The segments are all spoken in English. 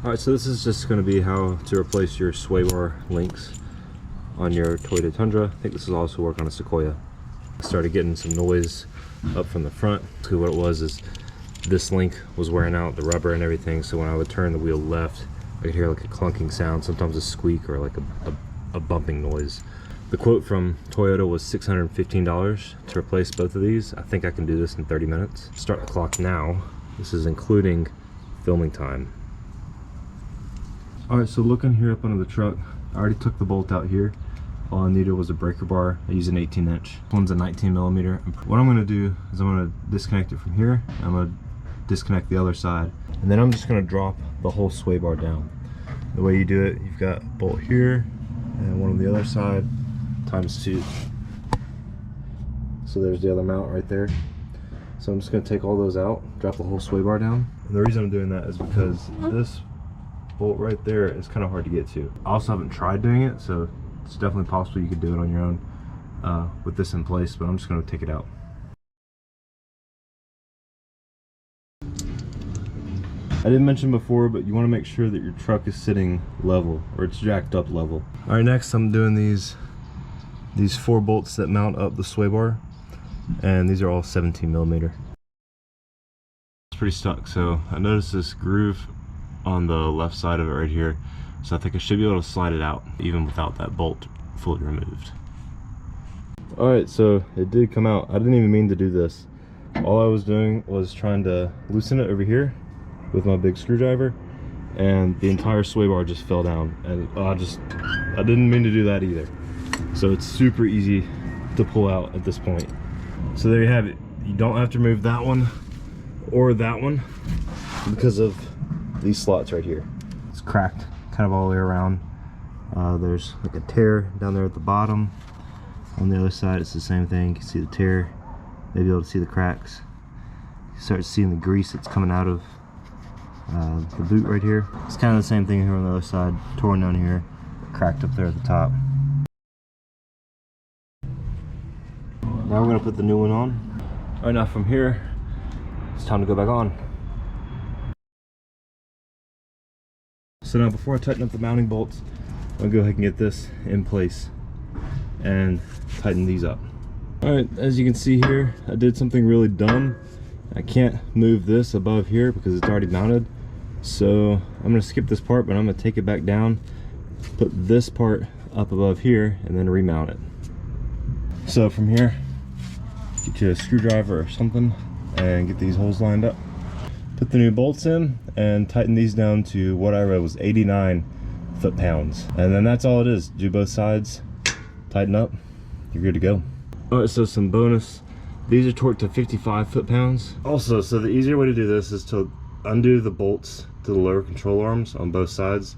Alright, so this is just going to be how to replace your sway bar links on your Toyota Tundra. I think this will also work on a Sequoia. I started getting some noise up from the front. So what it was is this link was wearing out, the rubber and everything, so when I would turn the wheel left, I could hear like a clunking sound, sometimes a squeak or like a bumping noise. The quote from Toyota was $615 to replace both of these. I think I can do this in 30 minutes. Start the clock now. This is including filming time. Alright, so looking here up under the truck, I already took the bolt out here. All I needed was a breaker bar. I use an 18-inch. This one's a 19mm. What I'm going to do is I'm going to disconnect it from here. I'm going to disconnect the other side. And then I'm just going to drop the whole sway bar down. The way you do it, you've got a bolt here and one on the other side, times 2. So there's the other mount right there. So I'm just going to take all those out, drop the whole sway bar down. And the reason I'm doing that is because this bolt right there is kind of hard to get to. I also haven't tried doing it, so it's definitely possible you could do it on your own with this in place, but I'm just going to take it out. I didn't mention before, but you want to make sure that your truck is sitting level, or it's jacked up level. All right, next I'm doing these 4 bolts that mount up the sway bar, and these are all 17mm. It's pretty stuck, so I noticed this groove on the left side of it right here, so I think I should be able to slide it out even without that bolt fully removed. All right, so it did come out. I didn't even mean to do this. All I was doing was trying to loosen it over here with my big screwdriver, and the entire sway bar just fell down, and I didn't mean to do that either. So it's super easy to pull out at this point. So there you have it. You don't have to remove that one or that one because of these slots right here. It's cracked kind of all the way around. There's like a tear down there at the bottom. On the other side it's the same thing. You can see the tear, maybe able to see the cracks. You start seeing the grease that's coming out of the boot right here. It's kind of the same thing here on the other side, torn down here, cracked up there at the top. Now we're going to put the new one on. All right, now from here it's time to go back on. So now before I tighten up the mounting bolts, I'll go ahead and get this in place and tighten these up. All right, as you can see here, I did something really dumb. I can't move this above here because it's already mounted. So I'm gonna skip this part, but I'm gonna take it back down, put this part up above here, and then remount it. So from here, get you a screwdriver or something and get these holes lined up. Put the new bolts in and tighten these down to what I read was 89 foot-pounds. And then that's all it is. Do both sides, tighten up, you're good to go. All right, so some bonus. These are torqued to 55 foot-pounds. Also, so the easier way to do this is to undo the bolts to the lower control arms on both sides.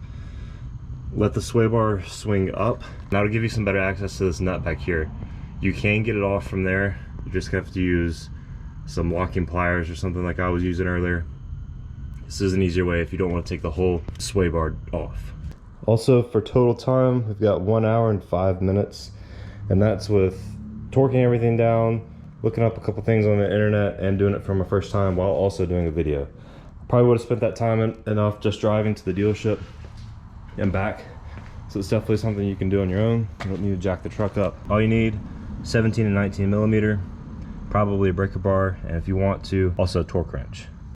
Let the sway bar swing up. That'll give you some better access to this nut back here. You can get it off from there. You just have to use some locking pliers or something like I was using earlier. This is an easier way if you don't want to take the whole sway bar off. Also, for total time, we've got 1 hour and 5 minutes, and that's with torquing everything down, looking up a couple things on the internet, and doing it for my first time while also doing a video. Probably would have spent that time enough just driving to the dealership and back. So it's definitely something you can do on your own. You don't need to jack the truck up. All you need, 17 and 19mm, probably a breaker bar, and if you want to, also a torque wrench.